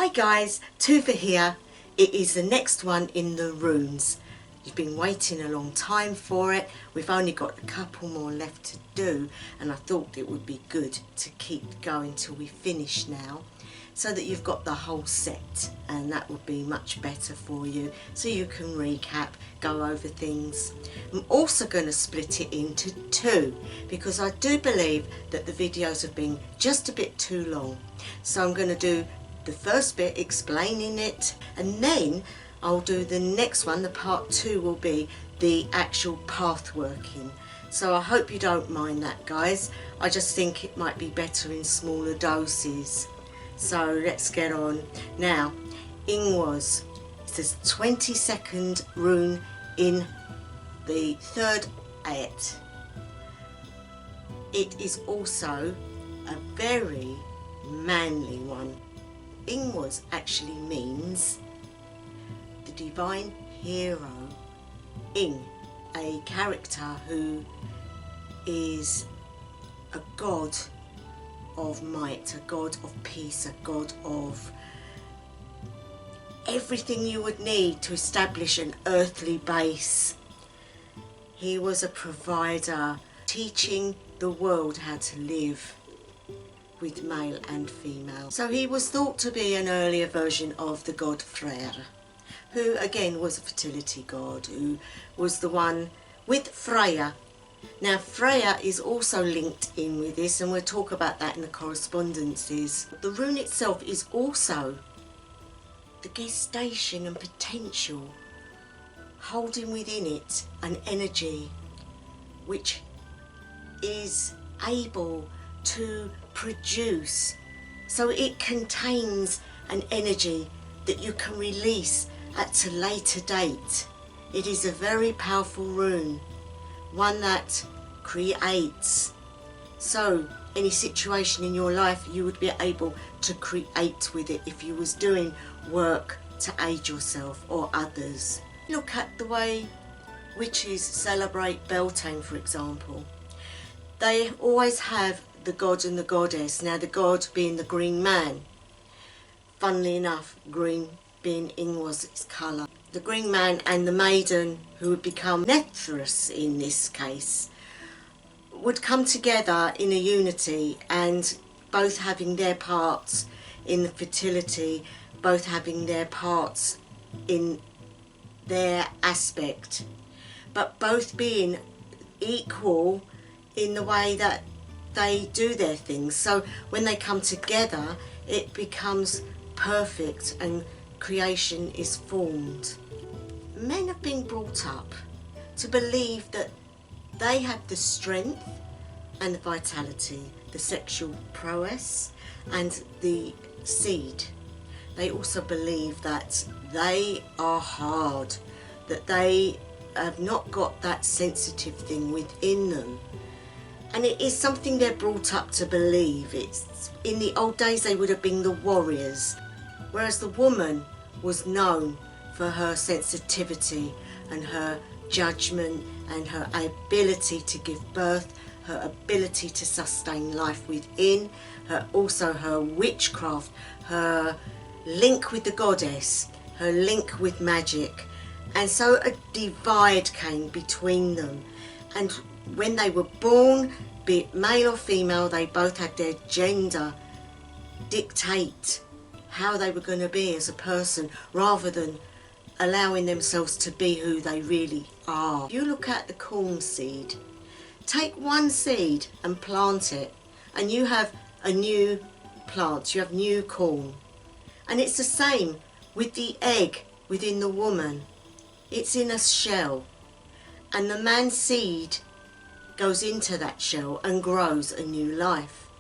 Hi guys, Tuva here. It is the next one in the runes. You've been waiting a long time for it. We've only got a couple more left to do, and I thought it would be good to keep going till we finish now, so that you've got the whole set, and that would be much better for you, so you can recap, go over things. I'm also going to split it into two, because I do believe that the videos have been just a bit too long. So I'm going to do the first bit explaining it, and then I'll do the next one. The part two will be the actual path working. So I hope you don't mind that, guys. I just think it might be better in smaller doses. So let's get on. Now, Ingwaz, it's the 22nd rune in the third ayat. It is also a very manly one. Ingwaz actually means the divine hero. Ing, a character who is a god of might, a god of peace, a god of everything you would need to establish an earthly base. He was a provider, teaching the world how to live with male and female. So he was thought to be an earlier version of the god Freyr, who again was a fertility god, who was the one with Freya. Now Freya is also linked in with this, and we'll talk about that in the correspondences. The rune itself is also the gestation and potential, holding within it an energy which is able to produce. So it contains an energy that you can release at a later date. It is a very powerful rune, one that creates. So any situation in your life, you would be able to create with it if you was doing work to aid yourself or others. Look at the way witches celebrate Beltane, for example. They always have the god and the goddess. Now the god being the green man. Funnily enough, green being Ingwaz's colour. The green man and the maiden, who would become Nethris in this case, would come together in a unity, and both having their parts in the fertility, both having their parts in their aspect, but both being equal in the way that they do their things. So when they come together, it becomes perfect and creation is formed. Men have been brought up to believe that they have the strength and the vitality, the sexual prowess and the seed. They also believe that they are hard, that they have not got that sensitive thing within them. And it is something they're brought up to believe. It's, in the old days they would have been the warriors, whereas the woman was known for her sensitivity and her judgment and her ability to give birth, her ability to sustain life within, also her witchcraft, her link with the goddess, her link with magic. And so a divide came between them, and when they were born, be it male or female, they both had their gender dictate how they were going to be as a person, rather than allowing themselves to be who they really are. You look at the corn seed, take one seed and plant it, and you have a new plant, you have new corn. And it's the same with the egg within the woman. It's in a shell, and the man's seed goes into that shell and grows a new life.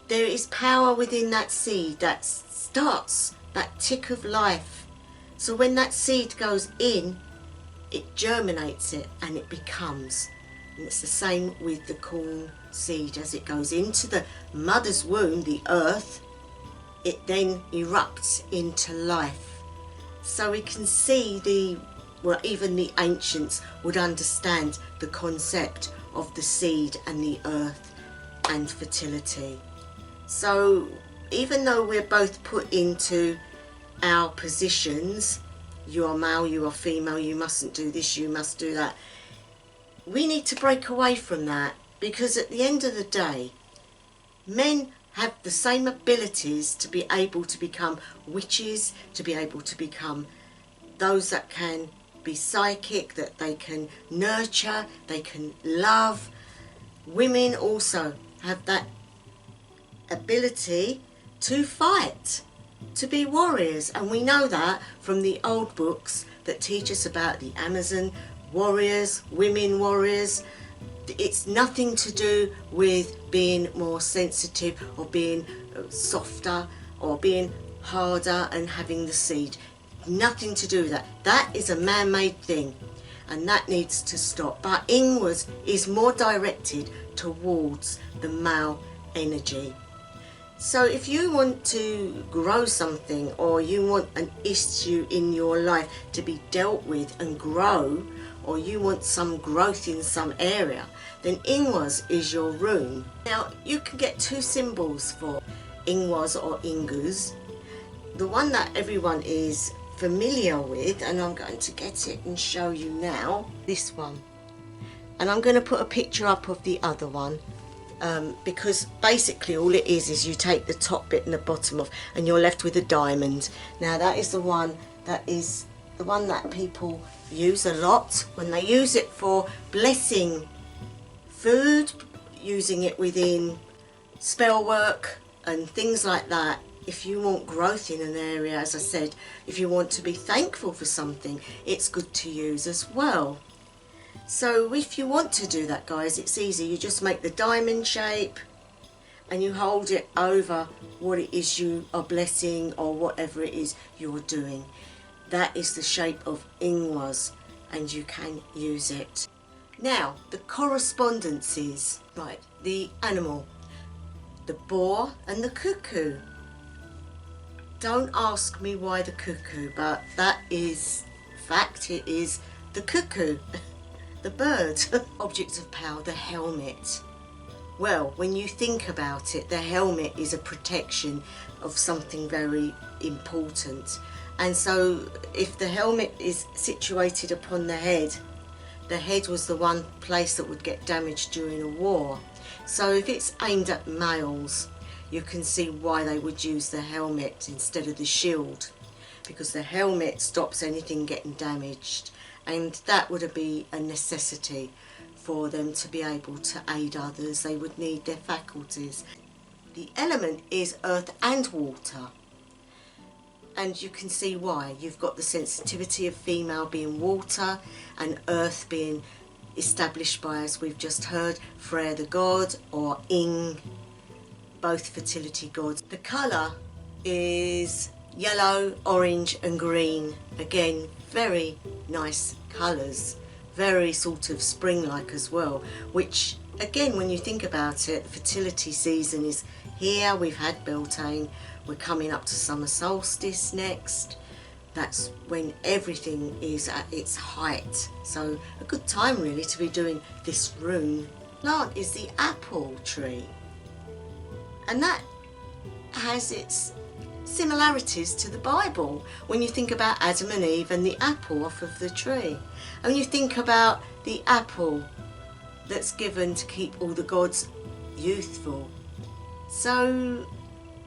There is power within that seed that starts that tick of life. So when that seed goes in, it germinates it and it becomes. And it's the same with the corn seed. As it goes into the mother's womb, the earth, it then erupts into life. So we can see well, even the ancients would understand the concept of the seed and the earth and fertility. So even though we're both put into our positions. You are male, you are female, you mustn't do this, you must do that. We need to break away from that, because at the end of the day, men have the same abilities to be able to become witches, to be able to become those that can be psychic, that they can nurture, they can love. Women also have that ability to fight, to be warriors, and we know that from the old books that teach us about the Amazon warriors, women warriors. It's nothing to do with being more sensitive or being softer or being harder and having the seed. Nothing to do with that. That is a man-made thing, and that needs to stop. But Ingwaz is more directed towards the male energy. So if you want to grow something, or you want an issue in your life to be dealt with and grow, or you want some growth in some area, then Ingwaz is your rune. Now you can get two symbols for Ingwaz or Ingwaz. The one that everyone is familiar with, and I'm going to get it and show you now, this one. And I'm going to put a picture up of the other one. Because basically all it is you take the top bit and the bottom off, and you're left with a diamond. Now that is the one that people use a lot when they use it for blessing food, using it within spell work and things like that. If you want growth in an area, as I said, if you want to be thankful for something, it's good to use as well. So if you want to do that, guys, it's easy. You just make the diamond shape and you hold it over what it is you are blessing, or whatever it is you're doing. That is the shape of Ingwaz, and you can use it. Now, the correspondences. Right, the animal, the boar and the cuckoo. Don't ask me why the cuckoo, but that is fact. It is the cuckoo. The bird. Objects of power, the helmet. Well, when you think about it, the helmet is a protection of something very important. And so if the helmet is situated upon the head was the one place that would get damaged during a war. So if it's aimed at males, you can see why they would use the helmet instead of the shield, because the helmet stops anything getting damaged. And that would be a necessity for them to be able to aid others. They would need their faculties. The element is earth and water. And you can see why. You've got the sensitivity of female being water, and earth being established by, as we've just heard, Freya the god, or Ing, both fertility gods. The colour is yellow, orange and green. Again, very nice colours, very sort of spring-like as well, which again, when you think about it, fertility season is here. We've had Beltane, we're coming up to summer solstice next. That's when everything is at its height, so a good time really to be doing this rune. Plant is the apple tree, and that has its similarities to the Bible when you think about Adam and Eve and the apple off of the tree, and you think about the apple that's given to keep all the gods youthful. So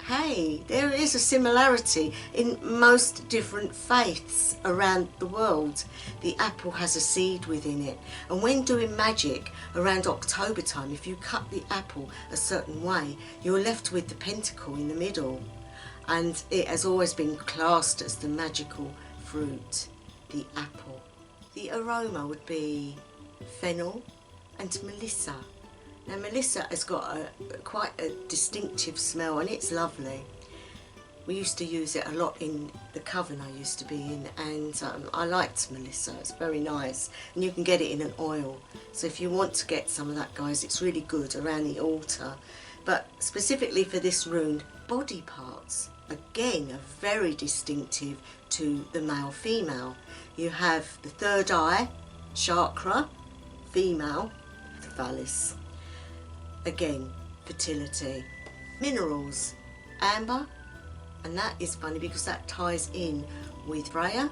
hey, there is a similarity in most different faiths around the world. The apple has a seed within it, and when doing magic around October time, if you cut the apple a certain way, you're left with the pentacle in the middle. And it has always been classed as the magical fruit, the apple. The aroma would be fennel and melissa. Now melissa has got quite a distinctive smell, and it's lovely. We used to use it a lot in the coven I used to be in, and I liked melissa. It's very nice, and you can get it in an oil. So if you want to get some of that, guys, it's really good around the altar. But specifically for this rune, body parts. Again, are very distinctive to the male-female. You have the third eye, chakra, female, the phallus. Again, fertility. Minerals, amber And that is funny because that ties in with Freya,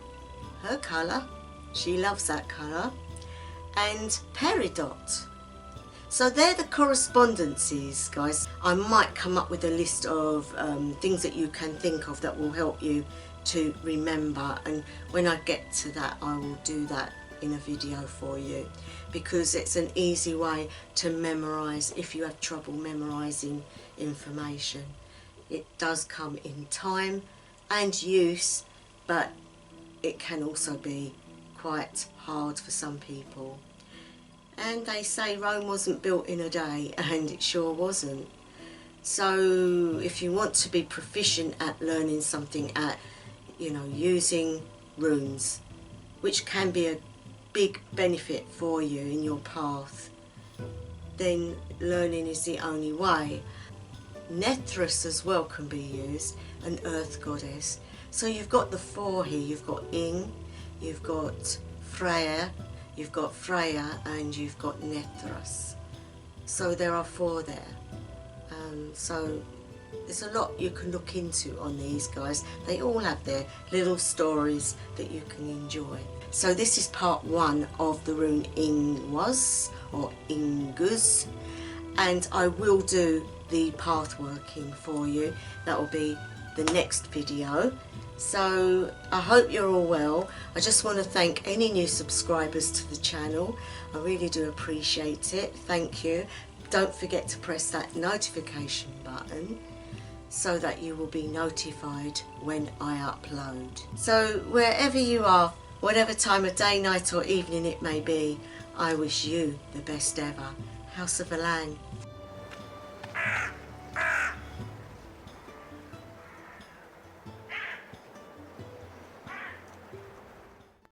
her colour, she loves that colour, and Peridot. So they're the correspondences, guys. I might come up with a list of things that you can think of that will help you to remember, and when I get to that I will do that in a video for you, because it's an easy way to memorise if you have trouble memorising information. It does come in time and use, but it can also be quite hard for some people. And they say Rome wasn't built in a day, and it sure wasn't. So if you want to be proficient at learning something, at using runes, which can be a big benefit for you in your path, then learning is the only way. Nethris as well can be used, an earth goddess. So you've got the 4 here. You've got Ing, you've got Freya, and you've got Nethris. So there are 4 there. So there's a lot you can look into on these guys. They all have their little stories that you can enjoy. So this is part 1 of the rune Ingwaz or Ingwaz, and I will do the path working for you. That will be the next video. So I hope you're all well. I just want to thank any new subscribers to the channel. I really do appreciate it. Thank you. Don't forget to press that notification button so that you will be notified when I upload. So wherever you are, whatever time of day, night or evening it may be, I wish you the best ever. House of Alan.